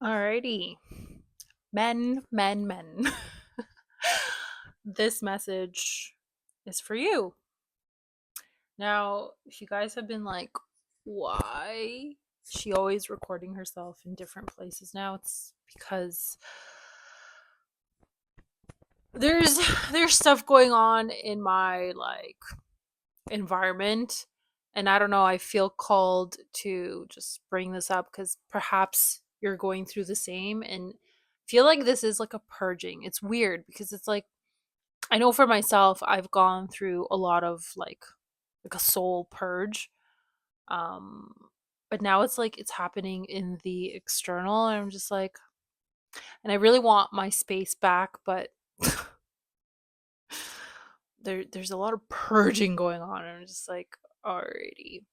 Alrighty. Men, men, men. This message is for you. Now, if you guys have been like, why she always recording herself in different places now, it's because there's there's stuff going on in my environment, and I don't know, I feel called to just bring this up because perhaps you're going through the same and feel like this is like a purging. It's weird because it's like I know for myself I've gone through a lot of like a soul purge. Um but now it's like it's happening in the external, and I'm just like, and I really want my space back, but there's a lot of purging going on, and I'm just like, alrighty,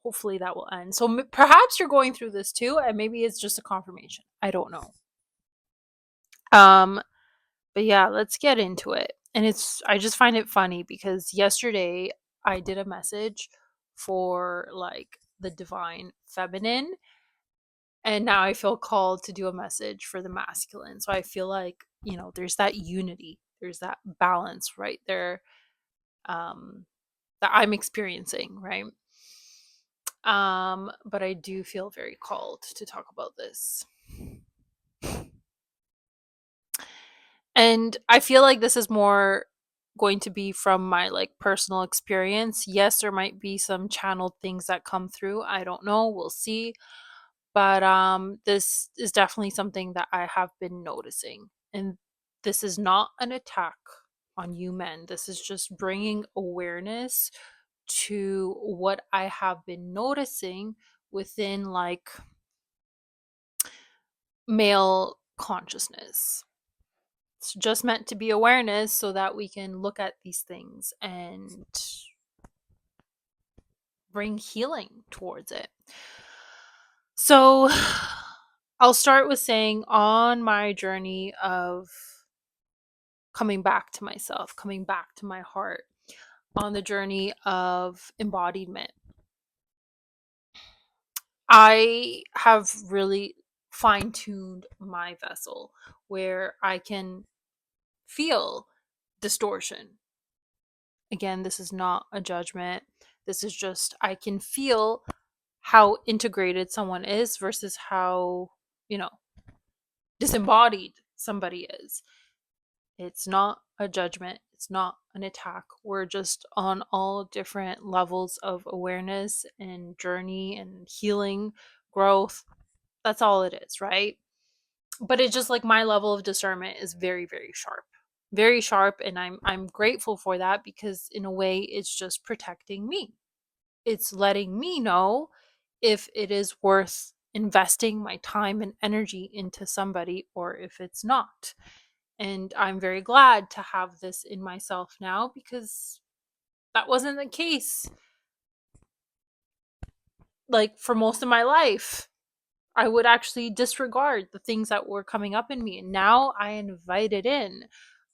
hopefully that will end. So perhaps you're going through this too, and maybe it's just a confirmation. I don't know. Um, but yeah, let's get into it. And I just find it funny because yesterday I did a message for like the divine feminine, and now I feel called to do a message for the masculine. So I feel like, there's that unity, there's that balance right there, that I'm experiencing, right? But I do feel very called to talk about this. And I feel like this is more going to be from my like personal experience. Yes, there might be some channeled things that come through. I don't know, we'll see. But this is definitely something that I have been noticing. And this is not an attack on you men. This is just bringing awareness to what I have been noticing within like male consciousness. It's just meant to be awareness so that we can look at these things and bring healing towards it. So, I'll start with saying on my journey of coming back to myself, coming back to my heart, on the journey of embodiment, I have really fine tuned my vessel where I can feel distortion. Again, this is not a judgment. This is just, I can feel how integrated someone is versus how, you know, disembodied somebody is. It's not a judgment. It's not an attack. We're just on all different levels of awareness and journey and healing, growth. That's all it is, right? But it's just like my level of discernment is very, very sharp. Very sharp, and I'm grateful for that because in a way it's just protecting me. It's letting me know if it is worth investing my time and energy into somebody or if it's not. And I'm very glad to have this in myself now because that wasn't the case like for most of my life. I would actually disregard the things that were coming up in me. And now I invite it in.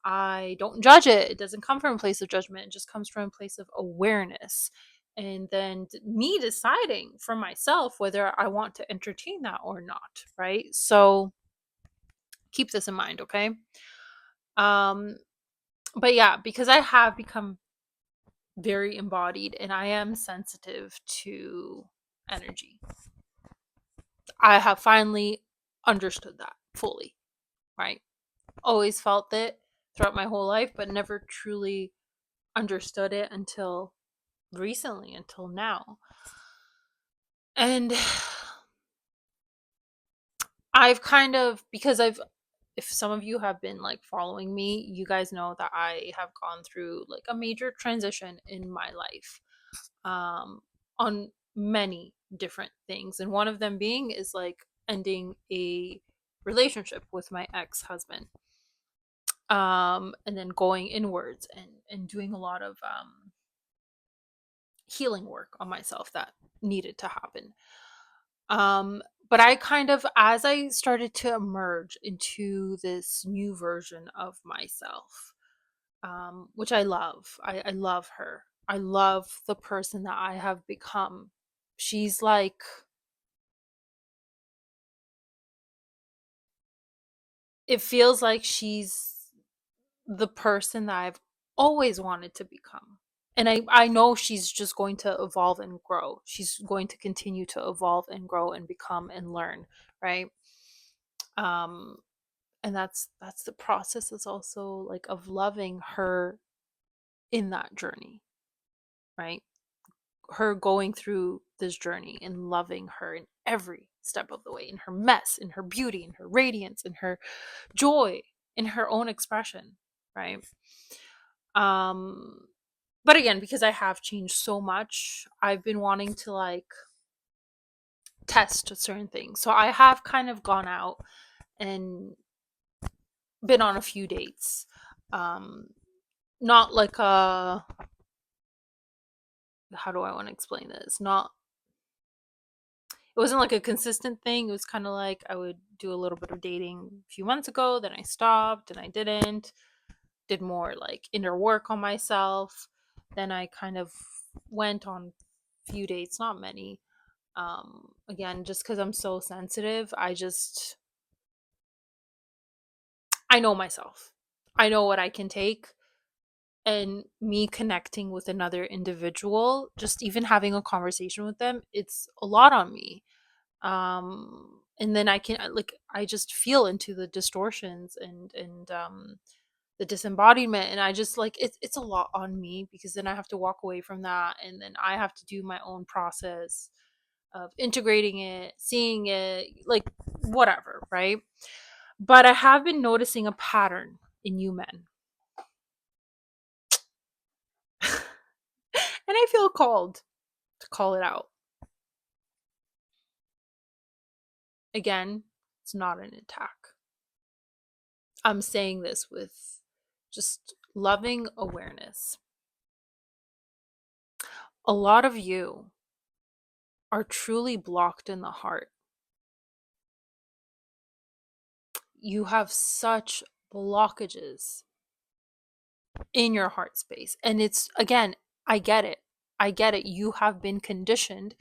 I don't judge it. It doesn't come from a place of judgment. It just comes from a place of awareness. And then me deciding for myself whether I want to entertain that or not, right? So keep this in mind, okay? Um, but yeah, because I have become very embodied and I am sensitive to energy, I have finally understood that fully, right? Always felt it throughout my whole life, but never truly understood it until recently, until now. And I've kind of, because if some of you have been like following me, you guys know that I have gone through like a major transition in my life, on many different things. And one of them being is like ending a relationship with my ex-husband, and then going inwards and doing a lot of healing work on myself that needed to happen. But I kind of, as I started to emerge into this new version of myself, which I love, I love her. I love the person that I have become. She's like it feels like she's the person that I've always wanted to become. And I know she's just going to evolve and grow. She's going to continue to evolve and grow and become and learn, right? Um and that's the process is also like of loving her in that journey, right? Her going through this journey and loving her in every step of the way, in her mess, in her beauty, in her radiance, in her joy, in her own expression, right? Um but again, because I have changed so much, I've been wanting to like test certain things. So I have kind of gone out and been on a few dates. Um not like a, how do I want to explain this? Not, it wasn't like a consistent thing. It was kind of like I would do a little bit of dating a few months ago, then I stopped and I didn't. Did more like inner work on myself. Then I kind of went on few dates, not many. Again, just cuz I'm so sensitive, I know myself. I know what I can take, and me connecting with another individual, just even having a conversation with them, it's a lot on me. And then I can like I just feel into the distortions and the disembodiment, and I just like it's a lot on me, because then I have to walk away from that, and then I have to do my own process of integrating it, seeing it, like whatever, right? But I have been noticing a pattern in you men. And I feel called to call it out. Again, it's not an attack. I'm saying this with just loving awareness. A lot of you are truly blocked in the heart. You have such blockages in your heart space. And it's, again, I get it. I get it. You have been conditioned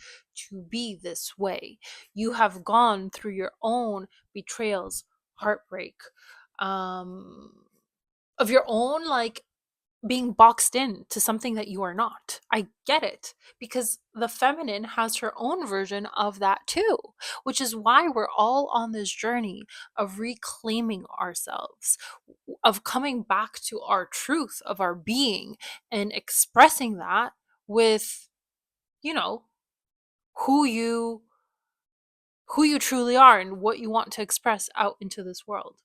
to be this way. You have gone through your own betrayals, heartbreak, um, of your own, like being boxed in to something that you are not. I get it, because the feminine has her own version of that too, which is why we're all on this journey of reclaiming ourselves, of coming back to our truth of our being and expressing that with, you know, who you who you truly are and what you want to express out into this world.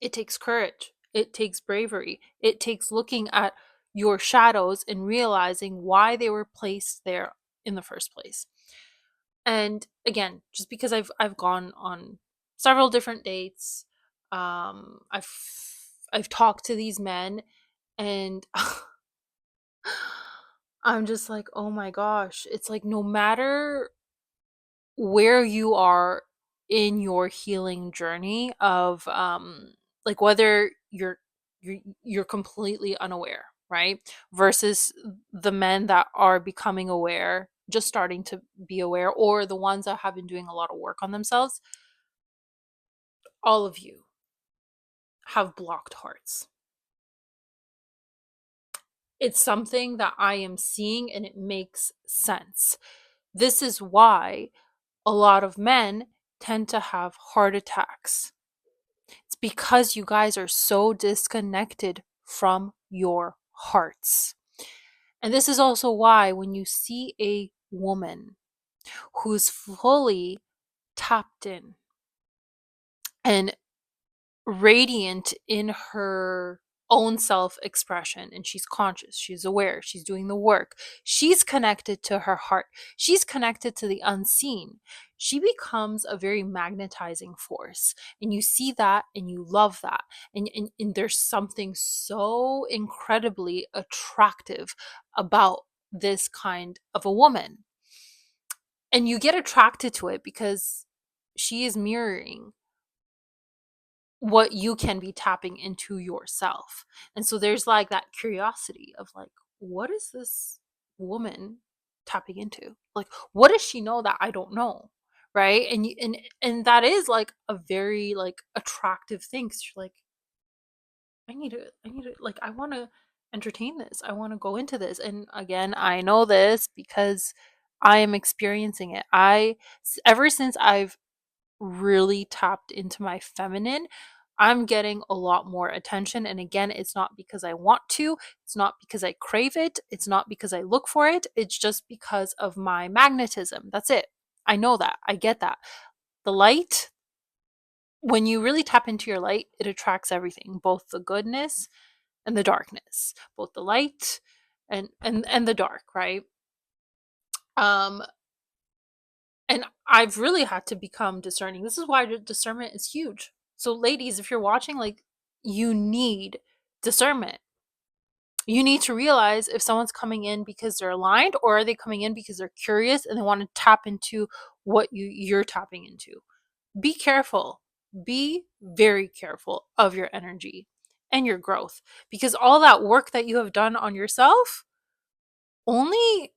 It takes courage. It takes bravery. It takes looking at your shadows and realizing why they were placed there in the first place. And again, just because I've gone on several different dates, I've talked to these men, and I'm just like, "Oh my gosh." It's like no matter where you are in your healing journey of like whether you're completely unaware, right, versus the men that are becoming aware, just starting to be aware, or the ones that have been doing a lot of work on themselves, all of you have blocked hearts. It's something that I am seeing, and it makes sense. This is why a lot of men tend to have heart attacks. It's because you guys are so disconnected from your hearts. And this is also why when you see a woman who's fully tapped in and radiant in her own self expression, and she's conscious, she's aware, she's doing the work, she's connected to her heart, she's connected to the unseen, she becomes a very magnetizing force. And you see that and you love that. And there's something so incredibly attractive about this kind of a woman. And you get attracted to it because she is mirroring what you can be tapping into yourself. And so there's like that curiosity of like, what is this woman tapping into? Like, what does she know that I don't know? right? And that is like a very like attractive thing. 'Cause you're like, I need to, like, I want to entertain this. I want to go into this. And again, I know this because I am experiencing it. Ever since I've really tapped into my feminine, I'm getting a lot more attention. And again, it's not because I want to, it's not because I crave it, it's not because I look for it, it's just because of my magnetism. That's it. I know that. I get that. The light, when you really tap into your light, it attracts everything, both the goodness and the darkness, both the light and the dark, right? Um and I've really had to become discerning. This is why discernment is huge. So ladies, if you're watching, like, you need discernment. You need to realize if someone's coming in because they're aligned, or are they coming in because they're curious and they want to tap into what you're tapping into. Be careful. Be very careful of your energy and your growth, because all that work that you have done on yourself, only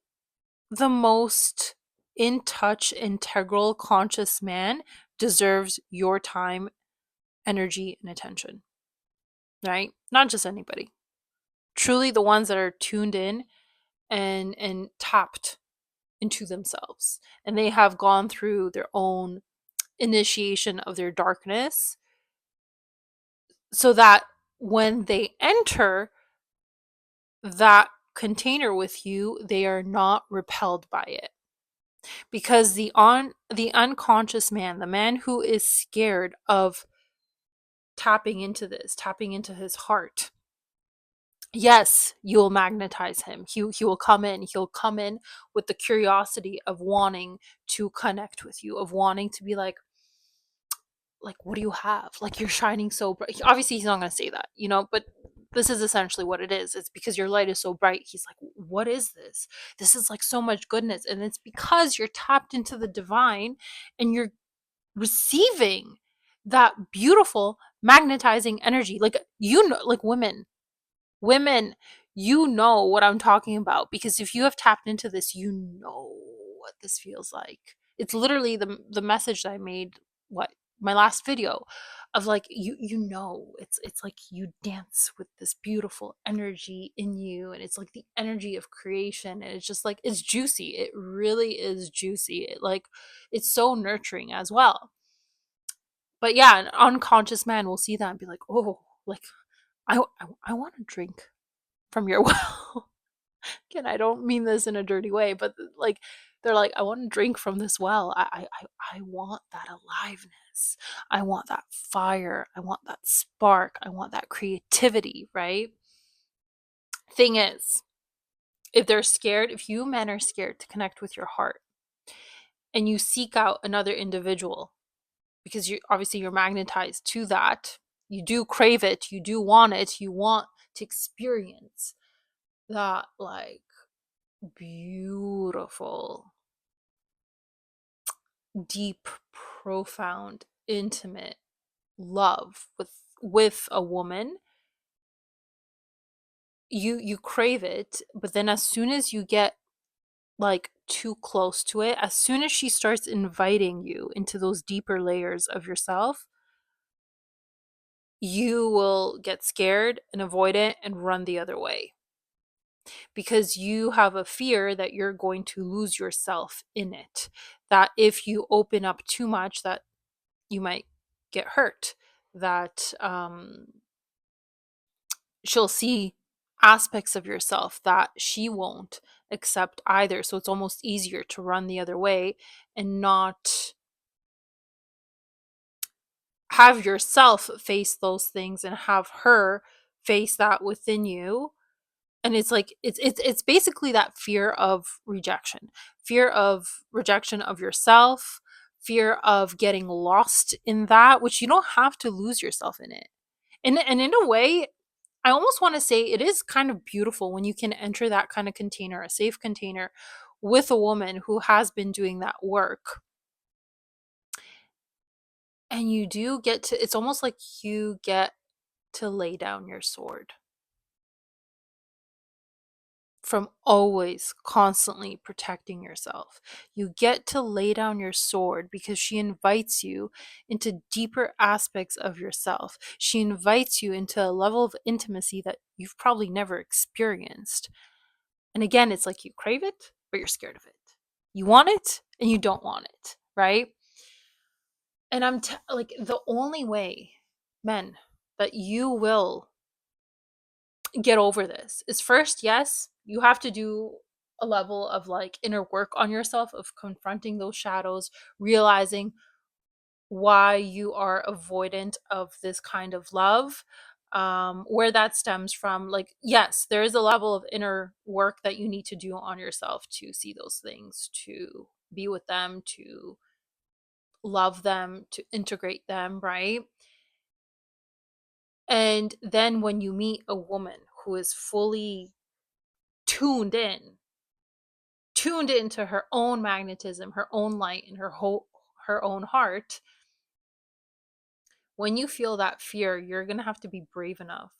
the most in touch, integral, conscious man deserves your time, energy, and attention, right? Not just anybody. Truly the ones that are tuned in and tapped into themselves. And they have gone through their own initiation of their darkness, so that when they enter that container with you, they are not repelled by it. Because the unconscious man, the man who is scared of tapping into this, tapping into his heart, yes, you will magnetize him. He will come in. He'll come in with the curiosity of wanting to connect with you, of wanting to be like, what do you have? Like, you're shining so bright. Obviously, he's not going to say that, but this is essentially what it is. It's because your light is so bright. He's like, what is this? This is like so much goodness. And it's because you're tapped into the divine and you're receiving that beautiful magnetizing energy. Like, like, women, you know what I'm talking about, because if you have tapped into this, you know what this feels like. It's literally the message that I made, what, my last video, of like, it's like you dance with this beautiful energy in you, and it's like the energy of creation, and it's just like, it's juicy. It really is juicy. It's so nurturing as well. But yeah, an unconscious man will see that and be like, oh, like, I want to drink from your well. Again, I don't mean this in a dirty way, but like, they're like, I want to drink from this well. I want that aliveness. I want that fire. I want that spark. I want that creativity, right? Thing is, if you men are scared to connect with your heart, and you seek out another individual because you're magnetized to that, you do crave it, you do want it, you want to experience that, like, beautiful, deep, profound, intimate love with a woman. You crave it, but then as soon as you get like too close to it, as soon as she starts inviting you into those deeper layers of yourself, you will get scared and avoid it and run the other way, because you have a fear that you're going to lose yourself in it, that if you open up too much, that you might get hurt, that she'll see aspects of yourself that she won't accept either. So it's almost easier to run the other way and not have yourself face those things and have her face that within you. And it's like, it's basically that fear of rejection of yourself, fear of getting lost in that, which you don't have to lose yourself in it. And in a way, I almost want to say it is kind of beautiful when you can enter that kind of container, a safe container, with a woman who has been doing that work. And you do get to, it's almost like you get to lay down your sword from always constantly protecting yourself. You get to lay down your sword because she invites you into deeper aspects of yourself. She invites you into a level of intimacy that you've probably never experienced. And again, it's like you crave it, but you're scared of it. You want it and you don't want it, right? And like the only way, men, that you will get over this is first, yes, you have to do a level of like inner work on yourself of confronting those shadows, realizing why you are avoidant of this kind of love, where that stems from. Like, yes, there is a level of inner work that you need to do on yourself to see those things, to be with them, to love them, to integrate them, right? And then when you meet a woman who is fully tuned in, tuned into her own magnetism, her own light, and her own heart, when you feel that fear, you're going to have to be brave enough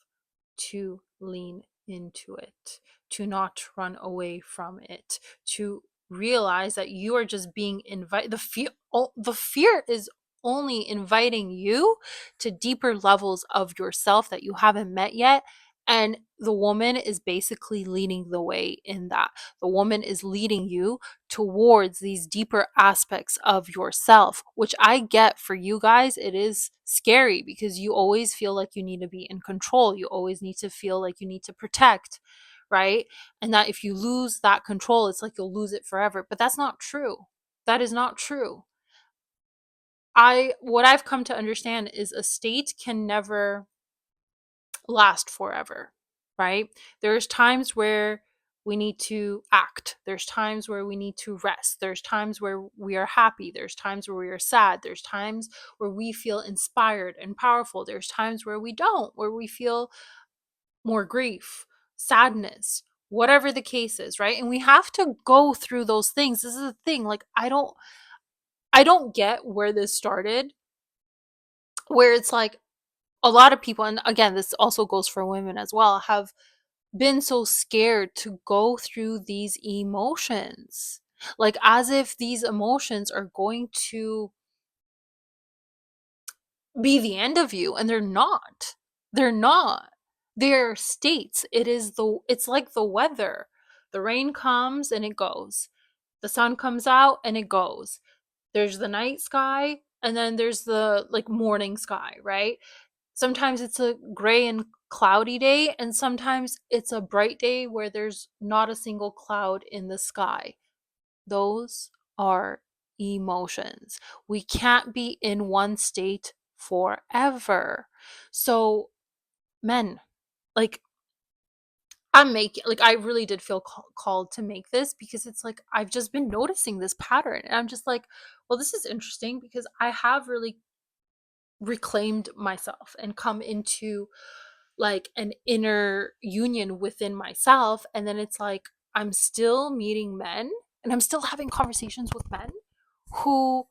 to lean into it, to not run away from it, to realize that you are just being invited. The fear is only inviting you to deeper levels of yourself that you haven't met yet. And the woman is basically leading the way in that. The woman is leading you towards these deeper aspects of yourself, which I get for you guys. It is scary because you always feel like you need to be in control. You always need to feel like you need to protect, right? And that if you lose that control, it's like you'll lose it forever. But that's not true. That is not true. What I've come to understand is a state can never last forever, right? There's times where we need to act. There's times where we need to rest. There's times where we are happy. There's times where we are sad. There's times where we feel inspired and powerful. There's times where we don't, where we feel more grief, sadness, whatever the case is, right? And we have to go through those things. This is the thing. Like I don't get where this started, where it's like a lot of people, and again, this also goes for women as well, have been so scared to go through these emotions. Like, as if these emotions are going to be the end of you, and they're not. They're not. They're states. It's like the weather. The rain comes and it goes. The sun comes out and it goes. There's the night sky and then there's the like morning sky, right? Sometimes it's a gray and cloudy day, and sometimes it's a bright day where there's not a single cloud in the sky. Those are emotions. We can't be in one state forever. So, men, like, I really did feel called to make this because it's like I've just been noticing this pattern. And I'm just like, well, this is interesting because I have really reclaimed myself and come into like an inner union within myself. And then it's like I'm still meeting men and I'm still having conversations with men who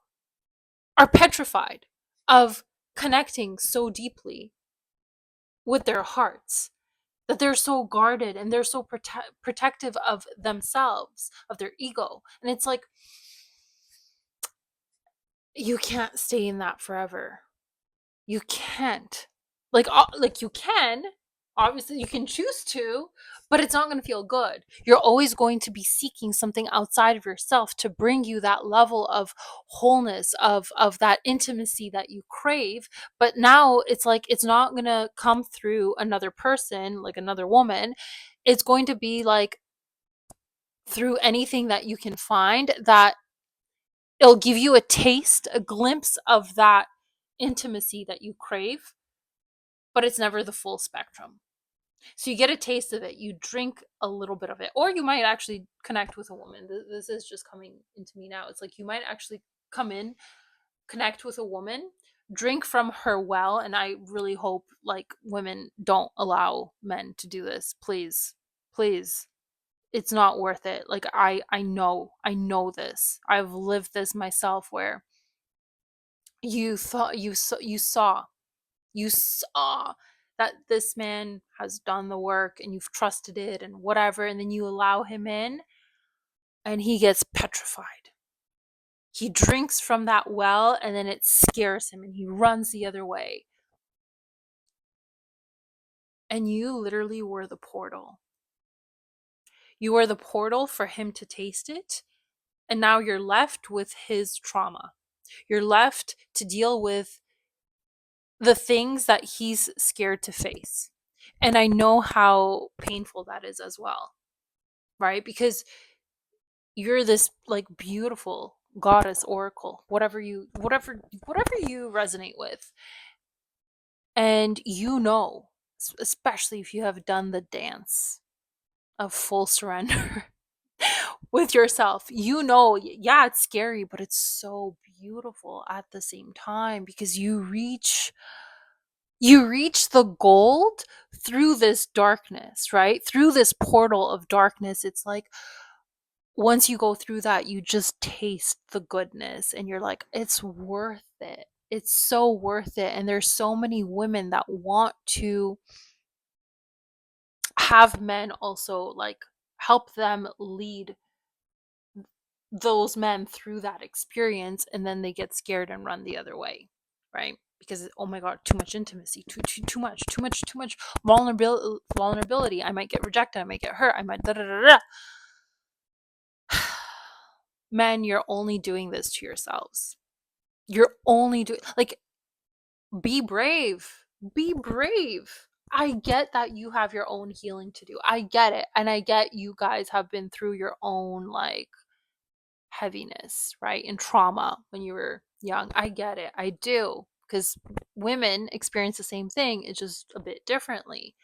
are petrified of connecting so deeply with their hearts, that they're so guarded and they're so protective of themselves, of their ego. And it's like you can't stay in that forever. You can't. Like you can, obviously you can choose to, but it's not going to feel good. You're always going to be seeking something outside of yourself to bring you that level of wholeness, of that intimacy that you crave. But now it's like it's not going to come through another person, like another woman. It's going to be like through anything that you can find, that it'll give you a taste, a glimpse of that intimacy that you crave, but it's never the full spectrum. So you get a taste of it, you drink a little bit of it, or you might actually connect with a woman. This is just coming into me now. It's like you might actually come in, connect with a woman, drink from her well, and I really hope like women don't allow men to do this. Please. Please. It's not worth it. Like I know this. I've lived this myself where you thought you saw you saw that this man has done the work and you've trusted it and whatever, and then you allow him in and he gets petrified. He drinks from that well and then it scares him and he runs the other way. And you literally were the portal. You were the portal for him to taste it. And now you're left with his trauma. You're left to deal with the things that he's scared to face. And I know how painful that is as well, right? Because you're this like beautiful goddess oracle, whatever you resonate with. And you know, especially if you have done the dance of full surrender with yourself, you know, yeah, it's scary, but it's so beautiful at the same time because you reach the gold through this darkness, right? Through this portal of darkness. It's like once you go through that, you just taste the goodness and you're like, it's worth it. It's so worth it. And there's so many women that want to have men also like help them lead those men through that experience, and then they get scared and run the other way, right? Because oh my god, too much intimacy, too much vulnerability. I might get rejected, I might get hurt, I might da da da da. Men, you're only doing this to yourselves. You're only doing like be brave. Be brave. I get that you have your own healing to do. I get it. And I get you guys have been through your own like heaviness, right? And trauma when you were young. I get it. I do. Because women experience the same thing, it's just a bit differently.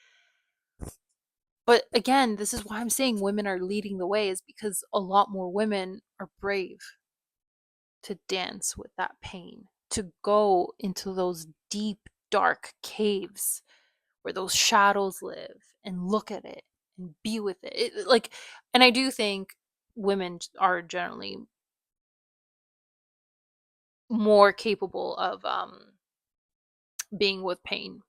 But again, this is why I'm saying women are leading the way, is because a lot more women are brave to dance with that pain, to go into those deep, dark caves where those shadows live and look at it and be with it. Like, and I do think women are generally more capable of being with pain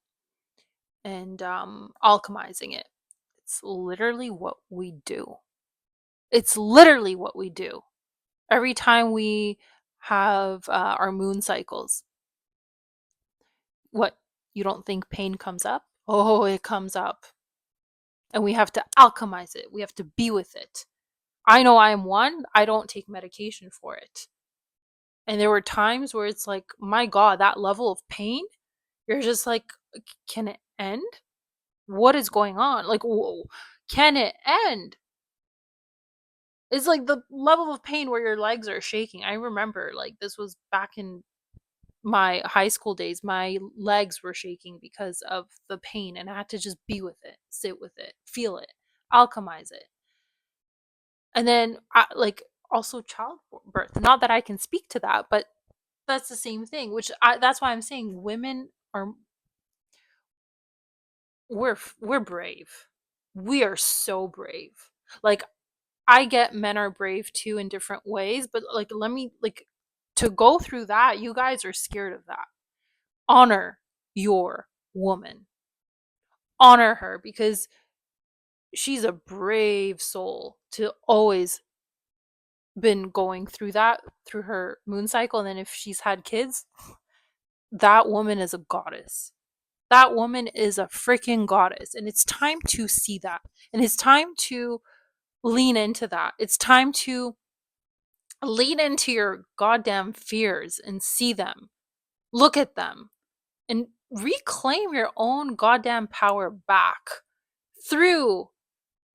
and alchemizing it. It's literally what we do. It's literally what we do. Every time we have our moon cycles, what, you don't think pain comes up? Oh, it comes up. And we have to alchemize it. We have to be with it. I know I am one, I don't take medication for it. And there were times where it's like, my God, that level of pain, you're just like, can it end? What is going on? Like, whoa, can it end? It's like the level of pain where your legs are shaking. I remember, like, this was back in my high school days. My legs were shaking because of the pain, and I had to just be with it, sit with it, feel it, alchemize it. And then, like, also childbirth. Not that I can speak to that, but that's the same thing. That's why I'm saying women are we're brave. We are so brave. Like, I get men are brave too in different ways, but like, let me like, to go through that, you guys are scared of that. Honor your woman. Honor her because she's a brave soul to always been going through that through her moon cycle. And then if she's had kids, that woman is a goddess. That woman is a freaking goddess. And it's time to see that. And it's time to lean into that. It's time to lean into your goddamn fears and see them. Look at them and reclaim your own goddamn power back through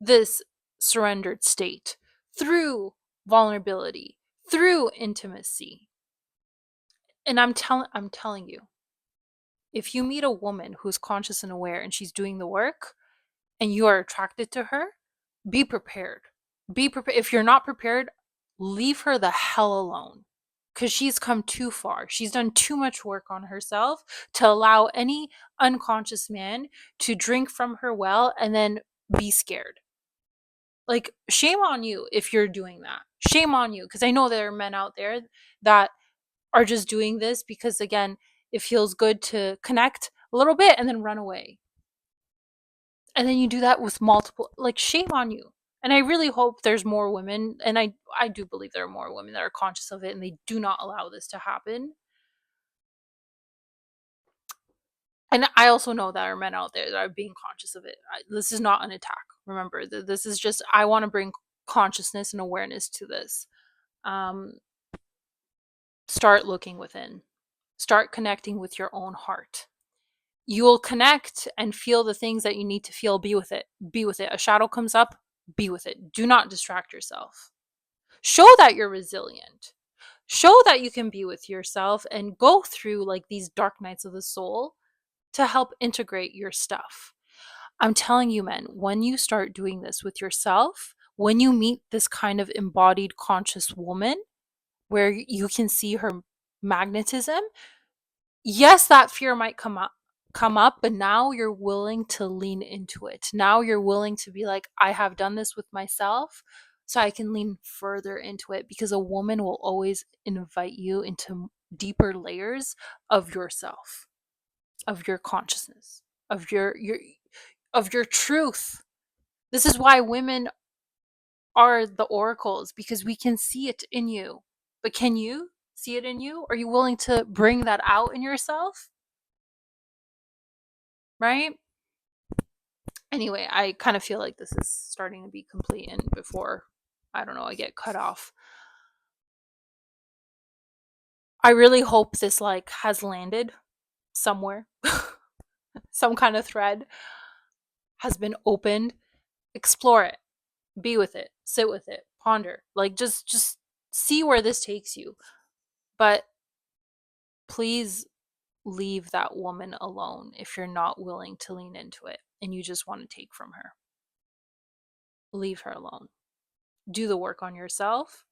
this surrendered state, through vulnerability, through intimacy. And I'm telling you, if you meet a woman who's conscious and aware and she's doing the work and you are attracted to her, be prepared. Be prepared. If you're not prepared, leave her the hell alone. Because she's come too far. She's done too much work on herself to allow any unconscious man to drink from her well and then be scared. Like, shame on you if you're doing that. Shame on you. Because I know there are men out there that are just doing this because, again, it feels good to connect a little bit and then run away. And then you do that with multiple, like, shame on you. And I really hope there's more women, and I do believe there are more women that are conscious of it and they do not allow this to happen. And I also know that there are men out there that are being conscious of it. This is not an attack. Remember, this is just, I want to bring consciousness and awareness to this. Um, Start looking within. Start connecting with your own heart. You'll connect and feel the things that you need to feel. Be with it. Be with it. A shadow comes up, be with it. Do not distract yourself. Show that you're resilient. Show that you can be with yourself and go through like these dark nights of the soul to help integrate your stuff. I'm telling you, men, when you start doing this with yourself, when you meet this kind of embodied conscious woman where you can see her magnetism, yes, that fear might come up, but now you're willing to lean into it. Now you're willing to be like, I have done this with myself, so I can lean further into it, because a woman will always invite you into deeper layers of yourself, of your consciousness, of your truth. This is why women are the oracles, because we can see it in you. But can you see it in you? Are you willing to bring that out in yourself? Right? Anyway, I kind of feel like this is starting to be complete, and before, I don't know, I get cut off. I really hope this like has landed somewhere. Some kind of thread has been opened. Explore it. Be with it. Sit with it. Ponder. Like, just see where this takes you. But please leave that woman alone if you're not willing to lean into it and you just want to take from her. Leave her alone. Do the work on yourself.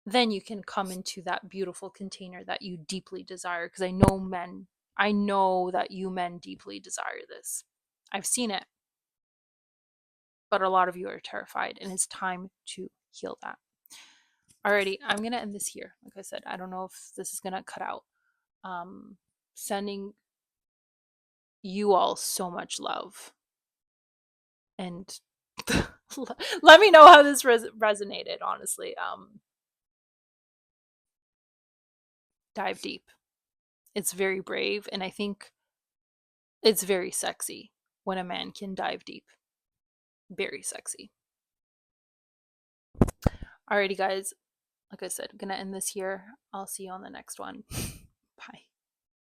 Then you can come into that beautiful container that you deeply desire. Because I know that you men deeply desire this. I've seen it. But a lot of you are terrified, and it's time to heal that. Alrighty, I'm going to end this here. Like I said, I don't know if this is going to cut out. Sending you all so much love. And let me know how this resonated, honestly. Dive deep. It's very brave, and I think it's very sexy when a man can dive deep. Very sexy. Alrighty, guys. Like I said, I'm gonna end this here. I'll see you on the next one. Bye.